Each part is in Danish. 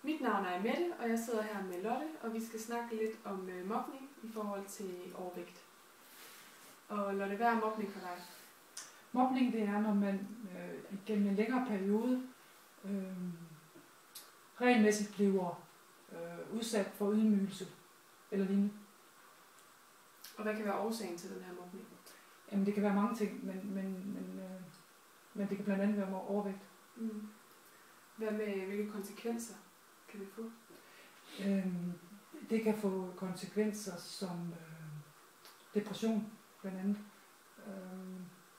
Mit navn er Mette, og jeg sidder her med Lotte, og vi skal snakke lidt om mobning i forhold til overvægt. Og Lotte, hvad er mobning for dig? Mobning, det er, når man gennem en længere periode regelmæssigt bliver udsat for ydmygelse eller lignende. Og hvad kan være årsagen til den her mobning? Jamen, det kan være mange ting, men det kan blandt andet være overvægt. Hvad med hvilke konsekvenser kan det få? Det kan få konsekvenser som depression, blandt andet.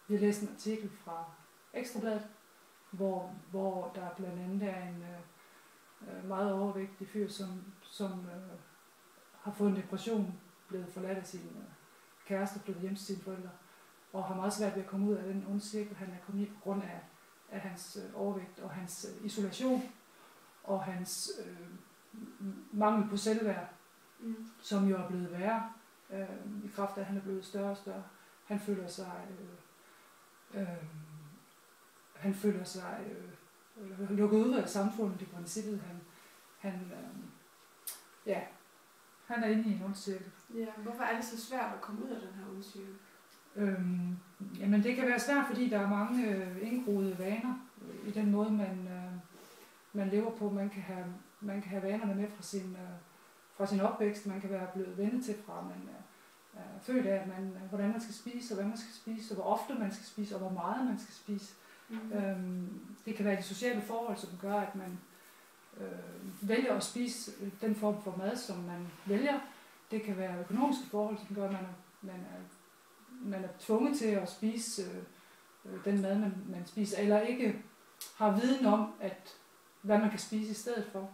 Vi har læst en artikel fra Ekstra Bladet, hvor der blandt andet er en meget overvægtig fyr, som har fået en depression, blevet forladt af sin kæreste, flyttet hjem til sine forældre, og har meget svært ved at komme ud af den onde cirkel, han er kommet i på grund af hans overvægt og hans isolation og hans mangel på selvværd, som jo er blevet værre i kraft af, at han er blevet større og større. Han føler sig lukket ud af samfundet i princippet. Han er inde i en ond cirkel. Ja, hvorfor er det så svært at komme ud af den her onde cirkel? Jamen det kan være svært, fordi der er mange indgroede vaner i den måde, man lever på. Man kan have vanerne med fra sin opvækst. Man kan være blevet vendet til fra, man er født af, hvordan man skal spise, og hvad man skal spise, og hvor ofte man skal spise, og hvor meget man skal spise. Det kan være de sociale forhold, som gør, at man vælger at spise den form for mad, som man vælger. Det kan være økonomiske forhold, som gør, at man er tvunget til at spise den mad, man spiser, eller ikke har viden om, hvad man kan spise i stedet for.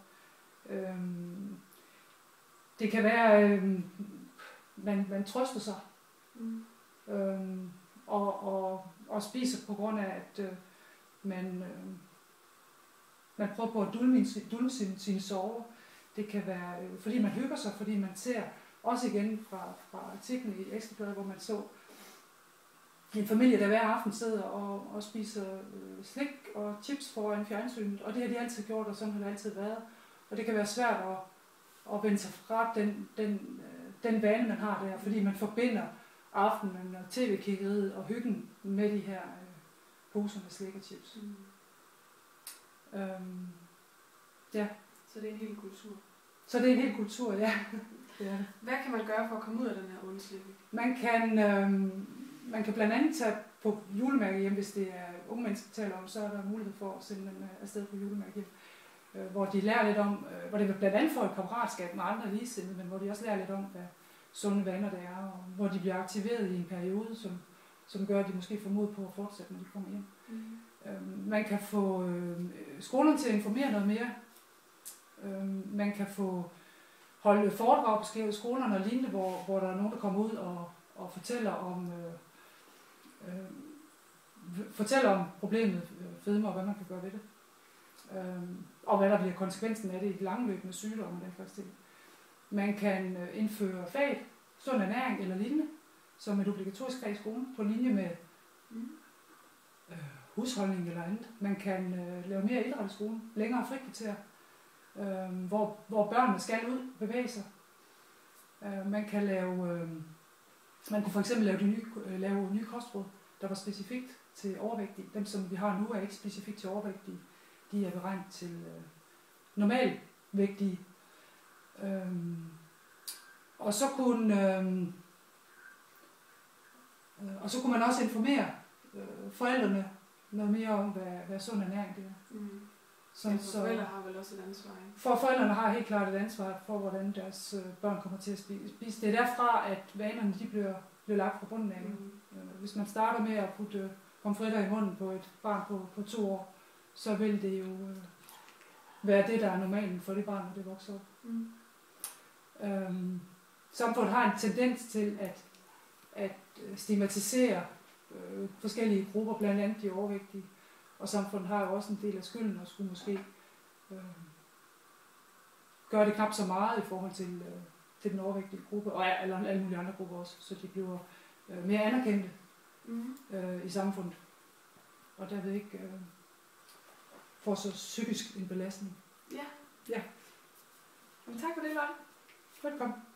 Det kan være, man trøster sig og spiser på grund af, at man prøver på at dulme sine sorger. Det kan være, fordi man hygger sig, fordi man ser, også igen fra artiklen i Ekstra Bladet, hvor man så en familie, der hver aften sidder og spiser slik og chips foran fjernsynet, og det har de altid gjort, og sådan har det altid været. Og det kan være svært at vende sig fra den vane, man har der, fordi man forbinder aftenen og tv-kiggeriet og hyggen med de her poser med slik og chips. Ja. Så det er en hel kultur? Så det er en hel kultur, ja. Ja. Hvad kan man gøre for at komme ud af den her onde cirkel? Man kan blandt andet tage på julemærke hjem, hvis det er unge mennesker, vi taler om, så er der mulighed for at sende dem afsted på julemærke hjem, hvor de lærer lidt om, hvor det blandt andet får et kammeratskab med andre ligesindede, men hvor de også lærer lidt om, hvad sunde vaner det er, og hvor de bliver aktiveret i en periode, som gør, at de måske får mod på at fortsætte, når de kommer hjem. Man kan få skolerne til at informere noget mere. Man kan få holde foredrag på skolerne og lignende, hvor der er nogen, der kommer ud og fortæller om problemet fedme, og hvad man kan gøre ved det. Og hvad der bliver konsekvensen af det i det langløbende sygdom og den slags ting. Man kan indføre fag, sund ernæring eller lignende, som et obligatorisk fag i skolen, på linje med husholdning eller andet. Man kan lave mere idræt i skolen, længere frikvarter, hvor børnene skal ud og bevæge sig. Man kunne for eksempel lave nye kostråd, der var specifikt til overvægtige. Dem, som vi har nu, er ikke specifikt til overvægtige. De er beregnet til normalvægtige. Og så kunne man også informere forældrene noget mere om, hvad sund ernæring det er. Forældre har vel også et ansvar, ikke? For forældrene har helt klart et ansvar for, hvordan deres børn kommer til at spise. Det er derfra, at vanerne de bliver lagt fra bunden af. Hvis man starter med at putte pomfritter i munden på et barn på 2 år, så vil det jo være det, der er normalen for det barn, når det vokser op. Samfundet har en tendens til at stigmatisere forskellige grupper, blandt andet de overvægtige. Og samfundet har jo også en del af skylden og skulle måske gøre det knap så meget i forhold til den overvægtige gruppe, og alle mulige andre grupper også, så de bliver mere anerkendte i samfundet. Og derved ikke får så psykisk en belastning. Ja. Ja. Tak for det, Lotte. Velkommen.